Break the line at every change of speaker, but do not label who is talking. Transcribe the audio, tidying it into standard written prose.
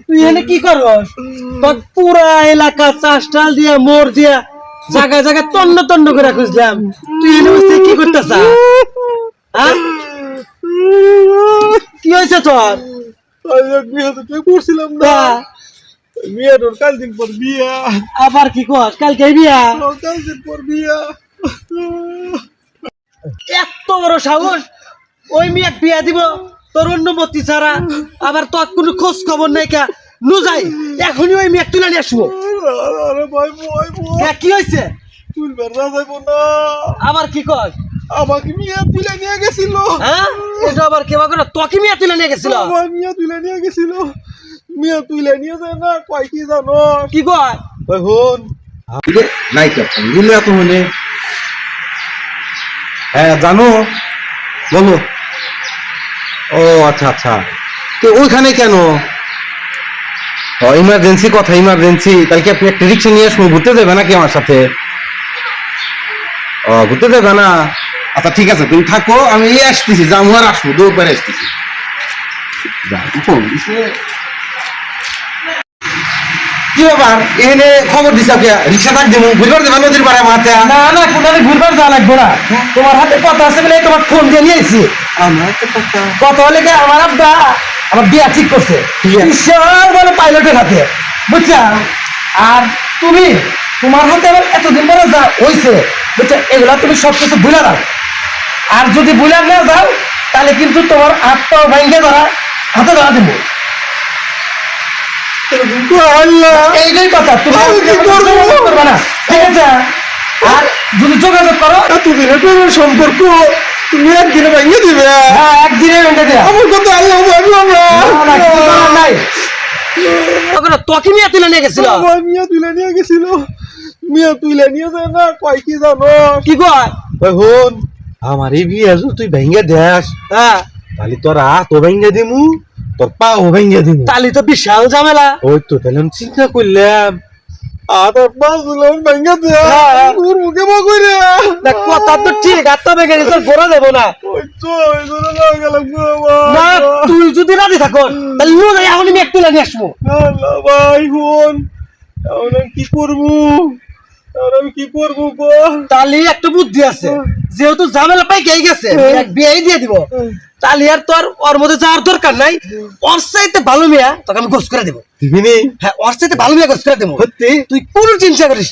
তুই এনে কি করস? তোর পুরা এলাকা চাষ টাল দিয়া মোর দিয়া জায়গায় জায়গায় তন্ন তন্ন করে খুঁজলাম, তুই এনে বসে কি করতেছ? কি হয়েছে তোর?
করছিলাম না বিয়ের কাল দিন পর বিয়া।
আবার কি কস? কালকে বিয়া?
কাল দিন পর বিয়া।
এত বড় সাহস ওই মেয়ে বিয়া দিব তোর অনুমতি ছাড়া? আবার তোর কোনো খোঁজ খবর নাই কে? নু যাই এখনই ওই মেয়ে তুলে নিয়ে আসবো।
আরে ভাই ভাই
কি হয়েছে?
তুলবার না যাইব না।
আবার কি কস?
আমাকে মিয়া তুলে নিয়ে গেছিল।
হ্যাঁ, এটা আবার কেবা করে তোকে মিয়া তুলে নিয়ে গেছিল?
আমার মিয়া তুলে নিয়ে গেছিল। মিয়া তুলে নিয়ে যায় না, কয় কি জানো?
কি কয়?
ভাই হন
নাই কেমন দিলে এত মনে? হ্যাঁ জানো, বলো। ও আচ্ছা আচ্ছা, তো ওইখানে কেন? ও ইমার্জেন্সি কথা, ইমার্জেন্সি। তাই কি আপনি একটা রিক্সা নিয়ে আসবো, ঘুরতে দেবে নাকি আমার সাথে? ও ঘুরতে দেবে না? আচ্ছা ঠিক আছে, তুমি থাকো, আমি আসতেছি, যাবো আর আসবো, দুপুরে আসতেছি। কি ব্যাপার, এখানে খবর দিছে রিক্সা ডাক দিব, ঘুরবার দেবা নদীর পাড়ে মাথা?
না না, কোথাও ঘুরবার যাওয়া লাগবো না। তোমার হাতে কথা আছে বলে তোমার ফোন দিয়ে নিয়ে এসেছি।
আমার তো কথা
কথা হলে কি আমার আব্বা আমার বিয়া ঠিক করছে ঈশ্বর বলে পাইলটের হাতে, বুঝছা? আর তুমি তোমার হাতে আবার এতদিন পরে যা হয়েছে, বুঝছো, এগুলা তুমি সবকিছু ভুলে দাও। আর যদি ভুলে না যাও তাহলে কিন্তু তোমার হাতটাও ভাঙে ধরা, হাতে ধরা দেবো। এইটাই কথা, তুমি করবে না, ঠিক আছে? আর যদি যোগাযোগ করো
এতদিনের সম্পর্ক তুমি একদিনে ভেঙে দিবে।
হ্যাঁ, একদিনে ভেঙে দেয়া।
আমার কথা আল্লাহ
নাই তোকে মিয়া তুলে নিয়ে গেছিল।
আমার মিয়া তুলে নিয়ে গেছিল। মিয়া তুলে নিয়ে যায় না, কয় কি জানো?
কি কয়?
ভাই হন আমার এই বিয়ে তুই ভেঙে দেস,
হ্যাঁ,
তাহলে তোর হাতও ভেঙে দিমু, তোর পাও ভেঙে দিমু।
তাহলে তো বিশাল ঝামেলা।
ওই তো তাহলে আমি চিন্তা করলাম আদার বাজলাম ভেঙে দেয়া তোর মুখে মা কইরা।
না, কথা তো ঠিক, আর তো ভেঙে দিতে গোড়া দেবো না।
ওই তো ওই জন্য না গেলাম
না, তুই যদি রাজি থাকো তাহলে নিয়ে যাই, এখনই মেয়ে তুলে নিয়ে আসবো।
আল্লাহ ভাই হন, এখন আমি কি করবো? এখন আমি কি করবো গো?
তাহলে একটা বুদ্ধি আছে, যেহেতু ঝামেলা পাই কে গেছে, বিয়ে দিয়ে দিব, তাহলে আর তোর ওর মধ্যে যাওয়ার দরকার নাই। ওর চাইতে ভালো মেয়া তোকে আমি গোস করে দেবো।
দিবি নি?
হ্যাঁ, ওর চাইতে ভালো মেয়া গোস করে দেবো।
সত্যি?
তুই কোনো চিন্তা করিস